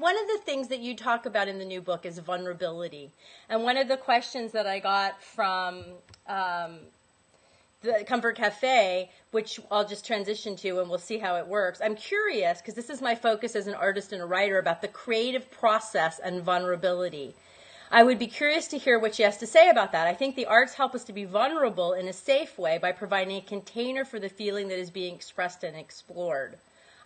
one of the things that you talk about in the new book is vulnerability. And one of the questions that I got from the Comfort Cafe, which I'll just transition to and we'll see how it works. I'm curious, because this is my focus as an artist and a writer, about the creative process and vulnerability. I would be curious to hear what she has to say about that. I think the arts help us to be vulnerable in a safe way by providing a container for the feeling that is being expressed and explored.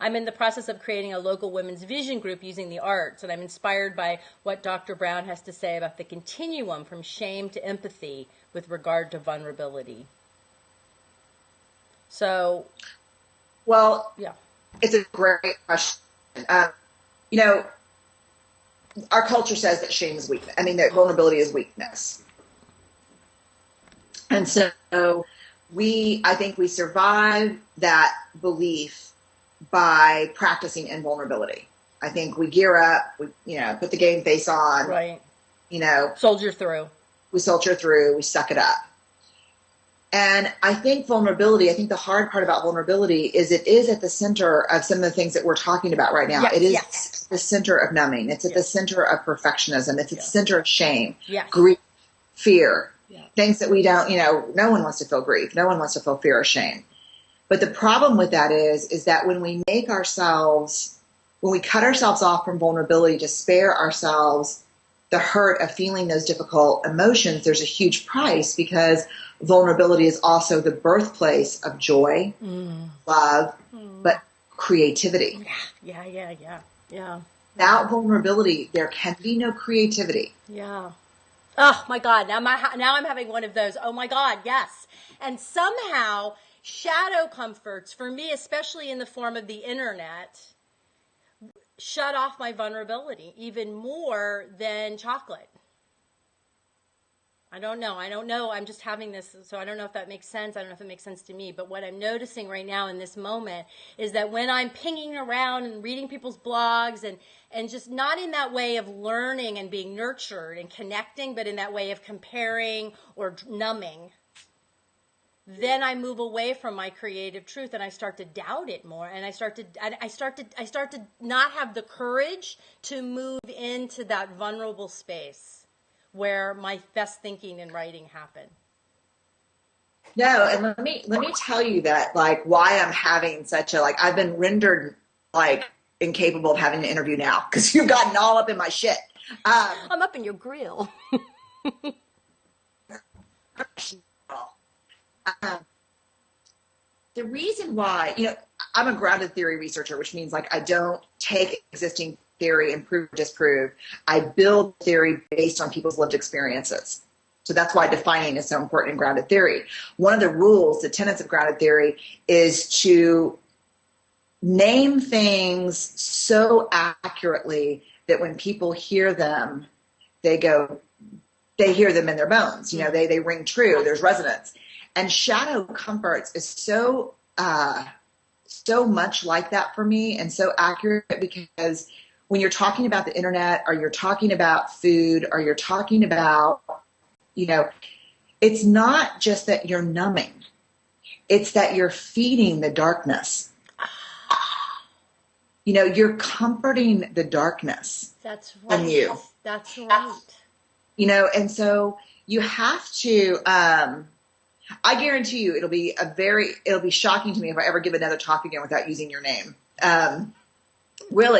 I'm in the process of creating a local women's vision group using the arts, and I'm inspired by what Dr. Brown has to say about the continuum from shame to empathy with regard to vulnerability. So, well, yeah, it's a great question. You know, our culture says that shame is weakness. I mean, that vulnerability is weakness. And so I think we survive that belief by practicing invulnerability. I think we gear up, we, put the game face on, right. Soldier through. We soldier through, we suck it up. And I think the hard part about vulnerability is it is at the center of some of the things that we're talking about right now. Yes, it is the center of numbing. It's at the center of perfectionism. It's at the center of shame, grief, fear, things that we don't, no one wants to feel grief. No one wants to feel fear or shame. But the problem with that is that when we cut ourselves off from vulnerability to spare ourselves the hurt of feeling those difficult emotions, there's a huge price, because vulnerability is also the birthplace of joy, love, but creativity. Yeah. Without vulnerability, there can be no creativity. Yeah. Oh my God. Now I'm having one of those. Oh my God. Yes. And somehow shadow comforts, for me, especially in the form of the internet, shut off my vulnerability even more than chocolate. I don't know. I'm just having this, so I don't know if that makes sense. I don't know if it makes sense to me. But what I'm noticing right now in this moment is that when I'm pinging around and reading people's blogs and just not in that way of learning and being nurtured and connecting, but in that way of comparing or numbing, then I move away from my creative truth and I start to doubt it more. And I start to not have the courage to move into that vulnerable space where my best thinking and writing happen. No, and let me tell you that, why I'm having such I've been rendered incapable of having an interview now, because you've gotten all up in my shit. I'm up in your grill. The reason why, I'm a grounded theory researcher, which means I don't take existing theory and prove or disprove. I build theory based on people's lived experiences. So that's why defining is so important in grounded theory. One of the rules, the tenets of grounded theory, is to name things so accurately that when people hear them, they hear them in their bones. They ring true. There's resonance. And shadow comforts is so much like that for me, and so accurate, because when you're talking about the internet, or you're talking about food, or you're talking about, it's not just that you're numbing. It's that you're feeding the darkness. You're comforting the darkness. That's right. In you. That's right. And so you have to, I guarantee you it'll be shocking to me if I ever give another talk again without using your name. Really.